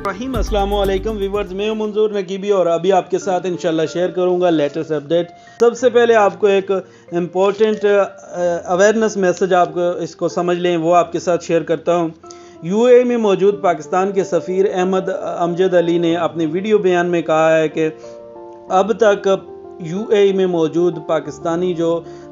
रहीम अस्सलाम वालेकुम व्यूअर्स, मैं हूं मंजूर नकीबी और अभी आपके साथ इंशाल्लाह शेयर करूंगा लेटेस्ट अपडेट। सबसे पहले आपको एक इम्पोर्टेंट अवेयरनेस मैसेज आपको इसको समझ लें वो आपके साथ शेयर करता हूं। यूएई में मौजूद पाकिस्तान के सफ़ीर अहमद अमजद अली ने अपने वीडियो बयान में कहा है कि अब तक यूएई में मौजूद पाकिस्तानी जो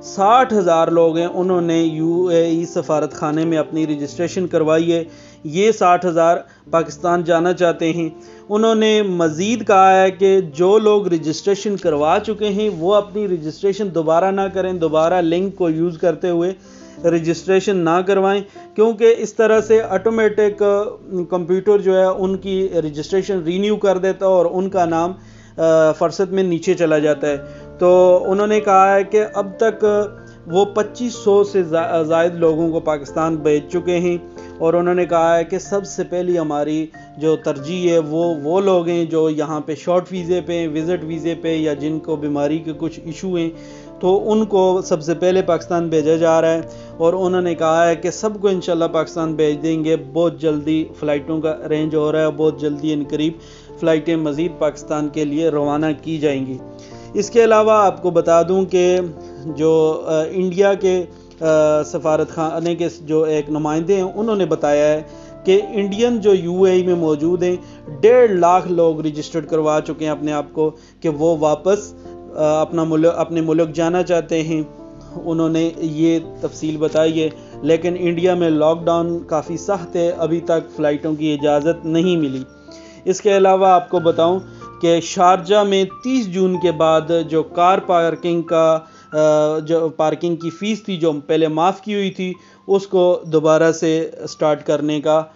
60,000 लोग हैं उन्होंने यूएई सफारत खाने में अपनी रजिस्ट्रेशन करवाई है। ये 60,000 पाकिस्तान जाना चाहते हैं। उन्होंने मज़ीद कहा है कि जो लोग रजिस्ट्रेशन करवा चुके हैं वो अपनी रजिस्ट्रेशन दोबारा ना करें, दोबारा लिंक को यूज़ करते हुए रजिस्ट्रेशन ना करवाएं, क्योंकि इस तरह से ऑटोमेटिक कंप्यूटर जो है उनकी रजिस्ट्रेशन रीन्यू कर देता है और उनका नाम फरसत में नीचे चला जाता है। तो उन्होंने कहा है कि अब तक वो 2500 से ज़ायद लोगों को पाकिस्तान भेज चुके हैं और उन्होंने कहा है कि सबसे पहली हमारी जो तरजीह है वो लोग हैं जो यहाँ पे शॉर्ट वीज़े पे, विज़िट वीज़े पे या जिनको बीमारी के कुछ इशू हैं तो उनको सबसे पहले पाकिस्तान भेजा जा रहा है। और उन्होंने कहा है कि सबको इंशाल्लाह पाकिस्तान भेज देंगे। बहुत जल्दी फ़्लाइटों का अरेंज हो रहा है, बहुत जल्दी इन करीब फ़्लाइटें मज़ीद पाकिस्तान के लिए रवाना की जाएंगी। इसके अलावा आपको बता दूं कि जो इंडिया के सफारत खाने के जो एक नुमाइंदे हैं उन्होंने बताया है कि इंडियन जो यूएई में मौजूद हैं 1.5 लाख लोग रजिस्टर्ड करवा चुके हैं अपने आप को कि वो वापस अपने मुल्क जाना चाहते हैं। उन्होंने ये तफसील बताई है, लेकिन इंडिया में लॉकडाउन काफ़ी सख्त है, अभी तक फ़्लाइटों की इजाज़त नहीं मिली। इसके अलावा आपको बताऊं कि शारजा में 30 जून के बाद जो कार पार्किंग का जो पार्किंग की फ़ीस थी जो पहले माफ़ की हुई थी उसको दोबारा से स्टार्ट करने का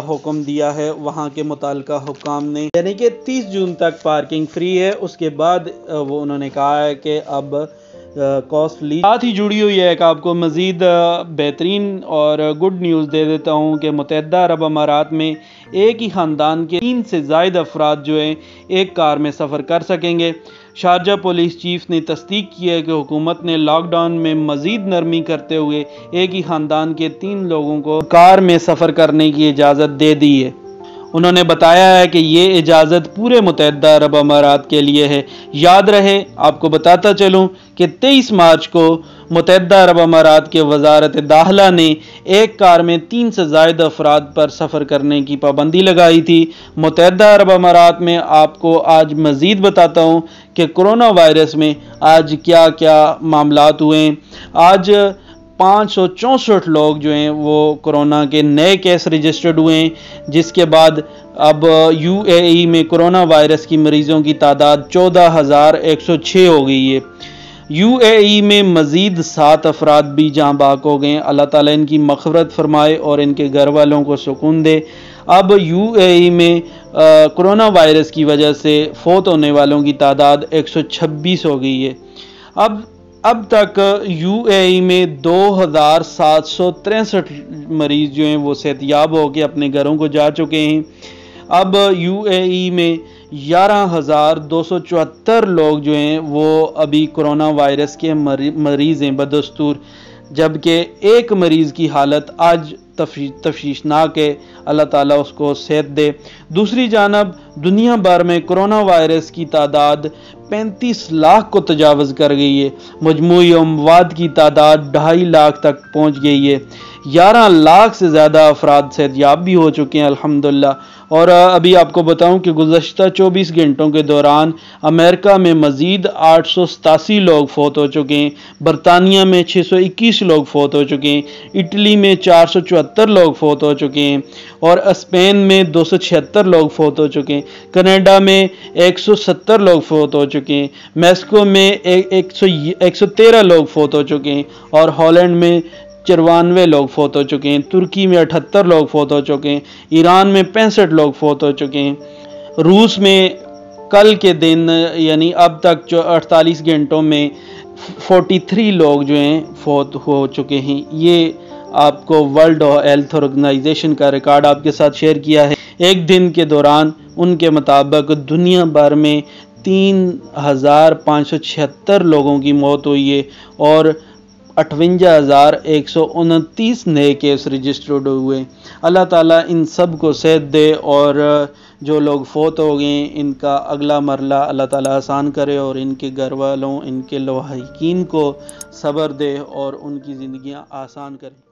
हुक्म दिया है वहाँ के मुताल्लिका हुक्काम ने, यानी कि 30 जून तक पार्किंग फ्री है। उसके बाद वो उन्होंने कहा है कि अब कॉस्टली साथ ही जुड़ी हुई है। एक आपको मज़ीद बेहतरीन और गुड न्यूज़ दे देता हूँ कि मुत्तहिदा अरब अमारात में एक ही ख़ानदान के 3 से ज़ायद अफराद जो हैं एक कार में सफ़र कर सकेंगे। शारजा पुलिस चीफ ने तस्दीक की है कि हुकूमत ने लॉकडाउन में मज़ीद नरमी करते हुए एक ही ख़ानदान के 3 लोगों को कार में सफ़र करने की इजाज़त दे दी है। उन्होंने बताया है कि ये इजाज़त पूरे मुत्तहिदा अरब अमारात के लिए है। याद रहे आपको बताता चलूँ कि 23 मार्च को मुत्तहिदा अरब अमारात के वज़ारत दाखिला ने एक कार में 3 से ज़ायद अफराद पर सफ़र करने की पाबंदी लगाई थी। मुत्तहिदा अरब अमारात में आपको आज मज़ीद बताता हूँ कि कोरोना वायरस में आज क्या क्या मामलात हुए। आज 564 लोग जो हैं वो कोरोना के नए केस रजिस्टर्ड हुए हैं, जिसके बाद अब यूएई में कोरोना वायरस की मरीज़ों की तादाद 14,106 हो गई है। यूएई में मज़ीद 7 अफराद भी जाँ बाक हो गए। अल्लाह ताला इनकी मग़फ़िरत फरमाए और इनके घर वालों को सुकून दे। अब यूएई में कोरोना वायरस की वजह से फ़ौत होने वालों की तादाद 126 हो गई है। अब तक यूएई में 2,763 मरीज़ जो हैं वो सेहतयाब होकर अपने घरों को जा चुके हैं। अब यूएई में 11,274 लोग जो हैं वो अभी कोरोना वायरस के मरीज़ हैं बदस्तूर, जबकि एक मरीज़ की हालत आज तफशीशनाक है। अल्लाह ताला उसको सेहत दे। दूसरी जानब दुनिया भर में कोरोना वायरस की तादाद 35 लाख को तजावज़ कर गई है। मजमूई अमवात की तादाद 2.5 लाख तक पहुँच गई है। 11 लाख से ज़्यादा अफराद सेहतयाब भी हो चुके हैं अल्हम्दुलिल्लाह। और अभी आपको बताऊं कि गुज़श्ता 24 घंटों के दौरान अमेरिका में मज़ीद 887 लोग फ़ौत हो चुके हैं, बरतानिया में 621 लोग फ़ौत हो चुके हैं, इटली में 474 लोग फ़ौत हो चुके हैं और स्पेन में 276 लोग फ़ौत हो चुके हैं, कनाडा में 170 लोग फ़ौत हो चुके हैं, मैक्सिको में 113 लोग फ़ौत हो चुके हैं और हॉलैंड में 94 लोग फ़ौत हो चुके हैं, तुर्की में 78 लोग फ़ौत हो चुके हैं, ईरान में 65 लोग फ़ौत हो चुके हैं, रूस में कल के दिन यानी अब तक जो 48 घंटों में 43 लोग जो हैं फ़ौत हो चुके हैं। ये आपको वर्ल्ड हेल्थ ऑर्गेनाइजेशन का रिकॉर्ड आपके साथ शेयर किया है। एक दिन के दौरान उनके मुताबिक दुनिया भर में 3,576 लोगों की मौत हुई है और 58,129 نئے کیس رجسٹرڈ ہوئے۔ اللہ تعالیٰ ان سب کو صحت دے اور جو لوگ فوت ہو گئے ان کا اگلا مرحلہ اللہ تعالیٰ آسان کرے اور ان کے گھر والوں، ان کے لواحقین کو صبر دے اور ان کی زندگیاں آسان کرے۔